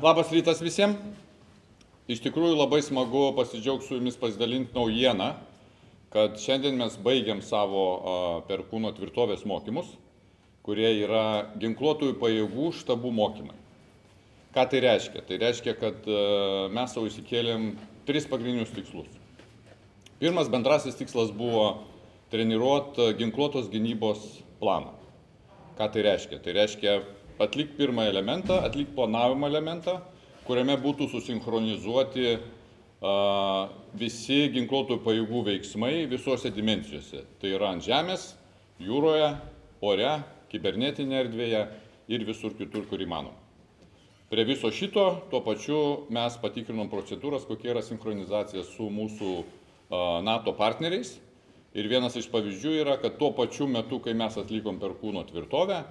Labas rytas visiems. Iš tikrųjų labai smagu pasidžiaugti su jumis pasidalinti naujieną, kad šiandien mes baigiam savo perkūno tvirtovės mokymus, kurie yra ginkluotųjų pajėgų štabų mokymai. Ką tai reiškia? Tai reiškia, kad mes savo įsikėlėm 3 pagrindinius tikslus. Pirmas bendrasis tikslas buvo treniruoti ginkluotos gynybos planą. Ką tai reiškia? Tai reiškia atlikti pirmą elementą, atlikti planavimo elementą, kuriame būtų susinchronizuoti visi ginkluotųjų pajėgų veiksmai visose dimensijose. Tai yra ant žemės, jūroje, ore, kibernetinėje erdvėje ir visur kitur, kur įmanoma. Prie viso šito, tuo pačiu mes patikrinom procedūras, kokia yra sinchronizacija su mūsų NATO partneriais. Ir vienas iš pavyzdžių yra, kad tuo pačiu metu, kai mes atlikom perkūno tvirtovę,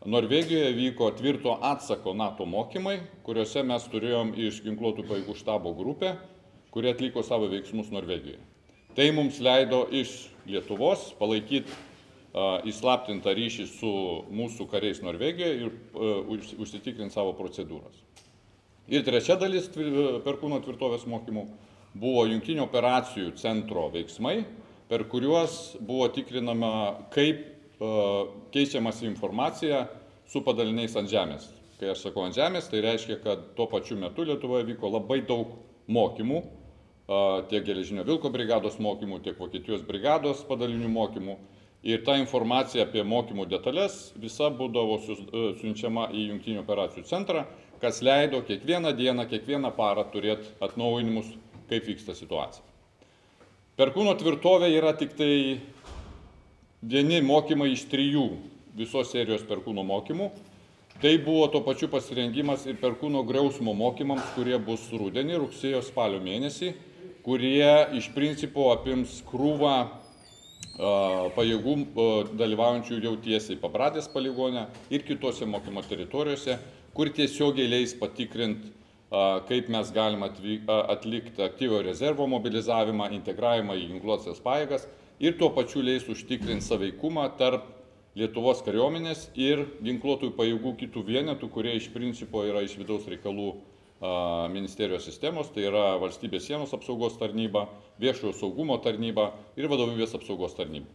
Norvegijoje vyko tvirto atsako NATO mokymai, kuriuose mes turėjom iš ginkluotų pajėgų štabo grupę, kurie atliko savo veiksmus Norvegijoje. Tai mums leido iš Lietuvos palaikyti įslaptintą ryšį su mūsų kariais Norvegijoje ir užsitikrinti savo procedūras. Ir trečia dalis perkūno tvirtovės mokymų buvo jungtinių operacijų centro veiksmai, per kuriuos buvo tikrinama, kaip keičiamas informacija su padaliniais ant žemės. Kai aš sakau ant žemės, tai reiškia, kad tuo pačiu metu Lietuvoje vyko labai daug mokymų, tiek Geležinio Vilko brigados mokymų, tiek Vokietijos brigados padalinių mokymų. Ir ta informacija apie mokymų detalės visa būdavo siunčiama į jungtinių operacijų centrą, kas leido kiekvieną dieną, kiekvieną parą turėti atnaujinimus, kaip vyksta situacija. Perkūno tvirtovė yra tik tai vieni mokymai iš 3 visos serijos perkūno mokymų. Tai buvo tuo pačiu pasirengimas ir perkūno griausmo mokymams, kurie bus rudenį, rugsėjo, spalio mėnesį, kurie iš principo apims krūvą pajėgų dalyvaujančių jau tiesiai Pabradės poligone ir kitose mokymo teritorijose, kur tiesiogiai leis patikrinti, kaip mes galime atlikti aktyviojo rezervo mobilizavimą, integravimą į ginkluotąsias pajėgas ir tuo pačiu leis užtikrinti saveikumą tarp Lietuvos kariuomenės ir ginkluotųjų pajėgų kitų vienetų, kurie iš principo yra iš vidaus reikalų ministerijos sistemos, tai yra Valstybės sienos apsaugos tarnyba, Viešojo saugumo tarnyba ir Vadovybės apsaugos tarnyba.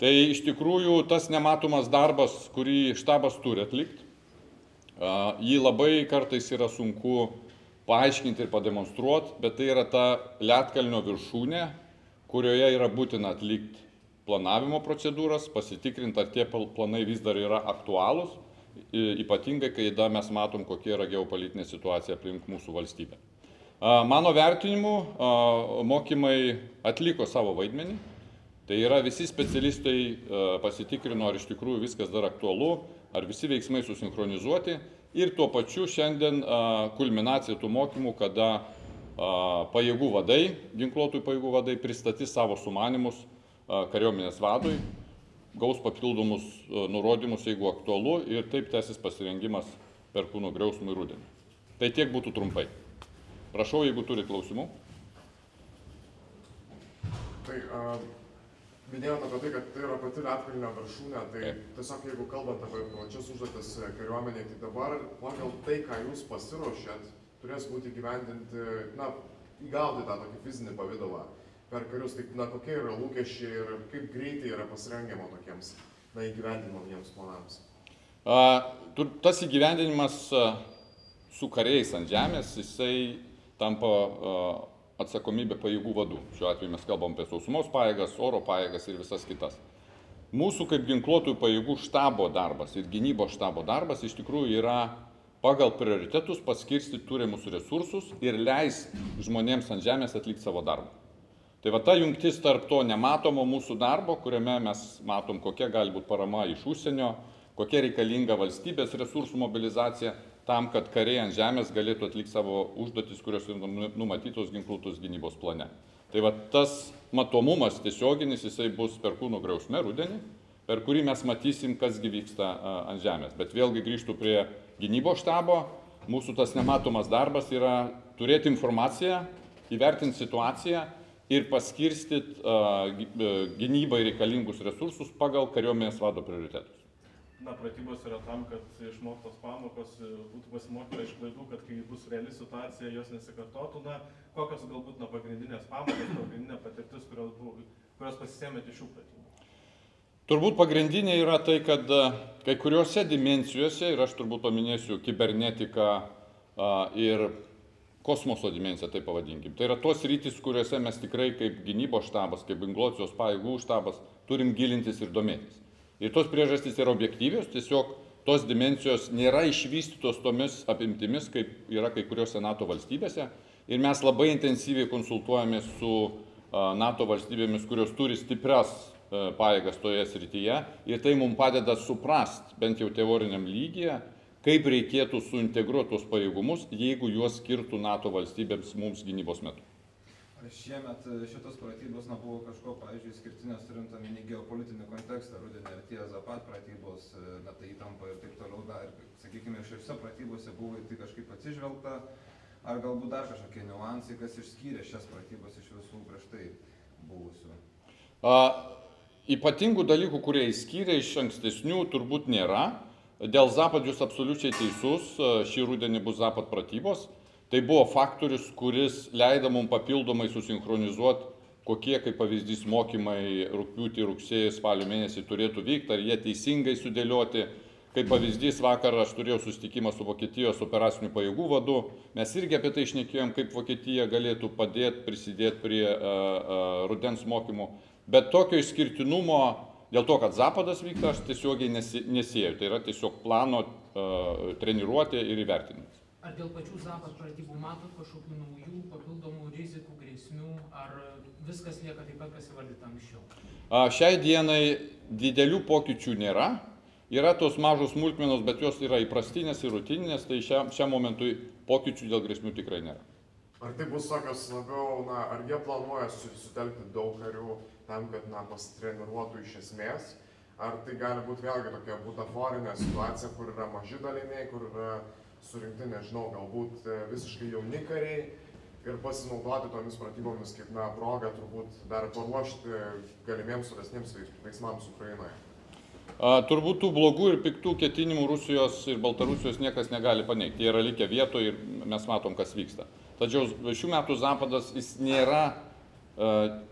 Tai iš tikrųjų tas nematomas darbas, kurį štabas turi atlikti, jį labai kartais yra sunku paaiškinti ir pademonstruoti, bet tai yra ta ledkalnio viršūnė, kurioje yra būtina atlikti planavimo procedūras, pasitikrinti, ar tie planai vis dar yra aktualūs, ypatingai, kai mes matom, kokia yra geopolitinė situacija aplink mūsų valstybę. Mano vertinimu, mokymai atliko savo vaidmenį, tai yra visi specialistai pasitikrino, ar iš tikrųjų viskas dar aktualu, ar visi veiksmai susinchronizuoti ir tuo pačiu šiandien kulminacija tų mokymų, kada pajėgų vadai, ginkluotųjų pajėgų vadai pristatys savo sumanymus kariuomenės vadui, gaus papildomus nurodymus, jeigu aktualu, ir taip tęsis pasirengimas perkūno griausmui rudenį. Tai tiek būtų trumpai. Prašau, jeigu turi klausimų. Tai minėjote apie tai, kad tai yra pati ledkalnio viršūnė, tai tiesiog jeigu kalbant apie plačias užduotis kariuomenėje, tai dabar pagal tai, ką jūs pasiruošėt, turės būti įgyvendinti, įgauti tą tokį fizinį pavidalą per karius. Tai kokie yra lūkesčiai ir kaip greitai yra pasirengiama tokiems įgyvendinamiems planams? Tas įgyvendinimas su kariais ant žemės, jisai tampa atsakomybė pajėgų vadų. Šiuo atveju mes kalbam apie sausumos pajėgas, oro pajėgas ir visas kitas. Mūsų kaip ginkluotųjų pajėgų štabo darbas ir gynybos štabo darbas iš tikrųjų yra pagal prioritetus paskirstyti turimus resursus ir leis žmonėms ant žemės atlikti savo darbą. Tai va ta jungtis tarp to nematomo mūsų darbo, kuriame mes matom, kokia gali būti parama iš užsienio, kokia reikalinga valstybės resursų mobilizacija tam, kad kariai ant žemės galėtų atlikti savo užduotis, kurios yra numatytos ginkluotos gynybos plane. Tai va tas matomumas tiesioginis, jisai bus perkūno griausme rudenį, per kurį mes matysim, kasgi vyksta ant žemės. Bet vėlgi grįžtų prie gynybos štabo, mūsų tas nematomas darbas yra turėti informaciją, įvertinti situaciją ir paskirstyti gynybai reikalingus resursus pagal kariuomenės vado prioritetus. pratybos yra tam, kad išmoktos pamokos būtų pasimokyta iš klaidų, kad kai bus reali situacija, jos nesikartotų. Kokios galbūt pagrindinės pamokos, pagrindinė patirtis, kurios pasisėmėte iš šių pratybų? Turbūt pagrindinė yra tai, kad kai kuriuose dimensijose, ir aš turbūt paminėsiu kibernetiką ir kosmoso dimensiją, tai pavadinkim. Tai yra tos rytis, kuriuose mes tikrai kaip gynybos štabas, kaip ginkluotosios pajėgų štabas turim gilintis ir domėtis. Ir tos priežastys yra objektyvios, tiesiog tos dimensijos nėra išvystytos tomis apimtimis, kaip yra kai kuriuose NATO valstybėse. Ir mes labai intensyviai konsultuojame su NATO valstybėmis, kurios turi stiprias pajėgas toje srityje. Ir tai mums padeda suprast, bent jau teoriniam lygyje, kaip reikėtų suintegruoti tos pajėgumus, jeigu juos skirtų NATO valstybėms mums gynybos metu. Ar šiemet šitos pratybos buvo kažko, pavyzdžiui, skirtinės turint omeny geopolitinį kontekstą, rudenį artėja Zapat pratybos, tai įtampa ir taip toliau, ir, sakykime, šiose pratybose buvo tai kažkaip atsižvelgta, ar galbūt dar kažkokie niuansai, kas išskyrė šias pratybas iš visų prieš tai buvusių? Ypatingų dalykų, kurie išskyrė iš ankstesnių, turbūt nėra. Dėl Zapad jūs absoliučiai teisus, šį rudenį bus Zapad pratybos. Tai buvo faktorius, kuris leido mums papildomai susinchronizuoti, kokie, kaip pavyzdys, mokymai rugpjūtį, rugsėjį, spalio mėnesį turėtų vykti, ar jie teisingai sudėlioti. Kaip pavyzdys, vakar aš turėjau susitikimą su Vokietijos operacinių pajėgų vadu. Mes irgi apie tai šnekėjom, kaip Vokietija galėtų padėti, prisidėti prie rudens mokymų. Bet tokio išskirtinumo, dėl to, kad Zapadas vyksta, aš tiesiogiai nesieju. Tai yra tiesiog plano treniruotė ir įvertinimas. Ar dėl pačių Zapad pratybų matot kažkokių naujų, papildomų rizikų, grėsmių, ar viskas lieka taip pat, kas įvardyta anksčiau? Šiai dienai didelių pokyčių nėra. Yra tos mažos smulkmenos, bet jos yra įprastinės ir rutininės, tai šiam momentui pokyčių dėl grėsmių tikrai nėra. Ar tai bus tokios labiau, ar jie planuoja sutelkti daug karių tam, kad pasitreniruotų iš esmės? Ar tai gali būti vėlgi tokia butaforinė situacija, kur yra maži daliniai, kur yra surinkti, nežinau, galbūt visiškai jauni kariai ir pasinaudoti tomis pratybomis kaip progą turbūt dar paruošti galimiems tolesniems veiksmams Ukrainoje? Turbūt tų blogų ir piktų ketinimų Rusijos ir Baltarusijos niekas negali paneigti. Jie yra likę vietoje ir mes matom, kas vyksta. Tačiau šių metų Zapadas jis nėra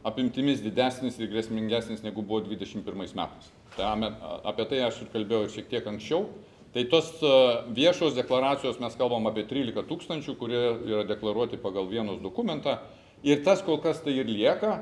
apimtimis didesnis ir grėsmingesnis negu buvo 21 metais. Tai apie tai aš ir kalbėjau ir šiek tiek anksčiau. Tai tos viešos deklaracijos mes kalbam apie 13 000, kurie yra deklaruoti pagal vienos dokumentą. Ir tas kol kas tai ir lieka,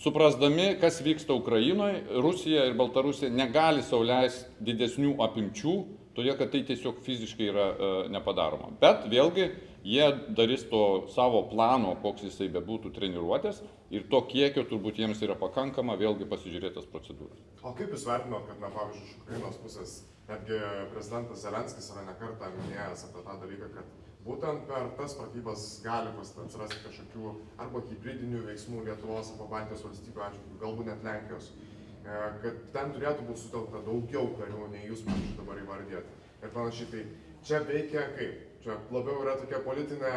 suprasdami, kas vyksta Ukrainoje, Rusija ir Baltarusija negali sau leisti didesnių apimčių, todėl kad tai tiesiog fiziškai yra nepadaroma. Bet vėlgi jie darys to savo plano, koks jisai bebūtų treniruotės, ir to kiekio turbūt jiems yra pakankama, vėlgi pasižiūrėtas procedūras. O kaip jūs vertinot, kad, pavyzdžiui, iš Ukrainos pusės netgi prezidentas Zelenskis yra nekartą minėjęs apie tą dalyką, kad būtent per tas pratybas gali atsirasti kažkokių arba hibridinių veiksmų Lietuvos arba Baltijos valstybių atžvilgiu, galbūt net Lenkijos, kad ten turėtų būti sutelkta daugiau karių, nei jūs pavyzdžiui dabar įvardėte. Ir panašiai, tai čia veikia kaip? Čia labiau yra tokia politinė,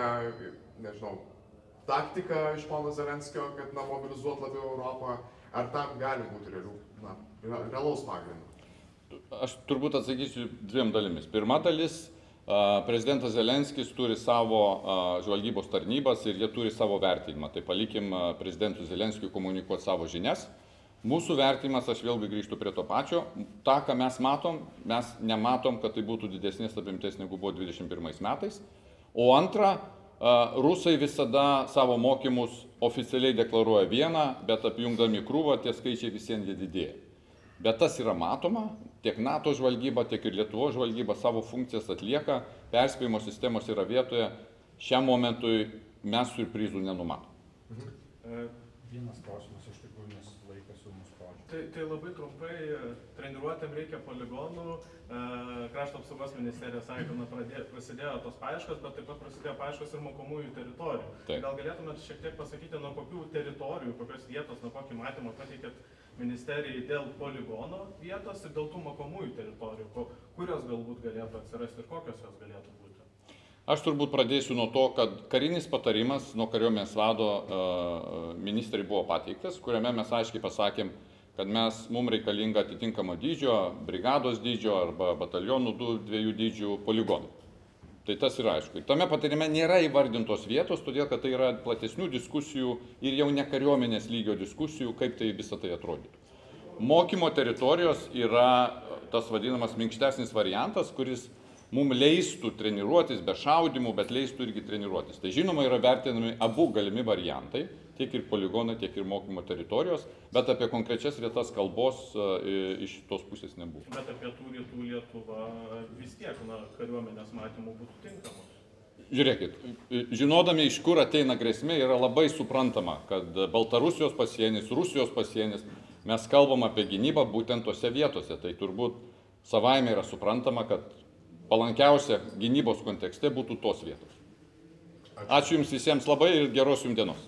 nežinau, taktika iš pono Zelenskio, kad mobilizuot labiau Europą, ar tam gali būti realaus pagrindo? Aš turbūt atsakysiu dviem dalimis. Pirma dalis, prezidentas Zelenskis turi savo žvalgybos tarnybas ir jie turi savo vertinimą. Tai palikim prezidentui Zelenskiui komunikuoti savo žinias. Mūsų vertinimas, aš vėlgi grįžtu prie to pačio, tą, ką mes matom, mes nematom, kad tai būtų didesnės apimties negu buvo 21 metais. O antra, rusai visada savo mokymus oficialiai deklaruoja vieną, bet apjungdami krūvą tie skaičiai visiems jie didėja. Bet tas yra matoma, tiek NATO žvalgyba, tiek ir Lietuvos žvalgyba savo funkcijas atlieka, perspėjimo sistemos yra vietoje, šiam momentui mes surprizų nenumatom. Vienas klausimas iš tikrųjų, nes laikas jau mus spaudžia. Tai labai trumpai, treniruotėm reikia poligonų, Krašto apsaugos ministerija sakė, kad prasidėjo tos paieškos, bet taip pat prasidėjo paieškos ir mokomųjų teritorijų. Taip. Gal galėtumėt šiek tiek pasakyti, nuo kokių teritorijų, kokios vietos, nuo kokį matymą pateikėt ministerijai dėl poligono vietos ir dėl tų mokomųjų teritorijų, kurios galbūt galėtų atsirasti ir kokios jos galėtų būti? Aš turbūt pradėsiu nuo to, kad karinis patarimas nuo kariuomenės vado ministrai buvo pateiktas, kuriame mes aiškiai pasakėm, kad mums reikalinga atitinkamo dydžio, brigados dydžio arba batalionų 2 dydžių poligonų. Tai tas yra aišku. Tame patarime nėra įvardintos vietos, todėl kad tai yra platesnių diskusijų ir jau ne kariuomenės lygio diskusijų, kaip tai visą tai atrodytų. Mokymo teritorijos yra tas vadinamas minkštesnis variantas, kuris mums leistų treniruotis be šaudimų, bet leistų irgi treniruotis. Tai žinoma yra vertinami abu galimi variantai, tiek ir poligonai, tiek ir mokymo teritorijos, bet apie konkrečias vietas kalbos iš tos pusės nebuvo. Bet apie tų rytų Lietuvą vis tiek, kariuomenės matymų būtų tinkamos. Žiūrėkit, žinodami, iš kur ateina grėsmė, yra labai suprantama, kad Baltarusijos pasienis, Rusijos pasienis, mes kalbam apie gynybą būtent tose vietose. Tai turbūt savaime yra suprantama, kad palankiausia gynybos kontekste būtų tos vietos. Ačiū Jums visiems labai ir geros Jums dienos.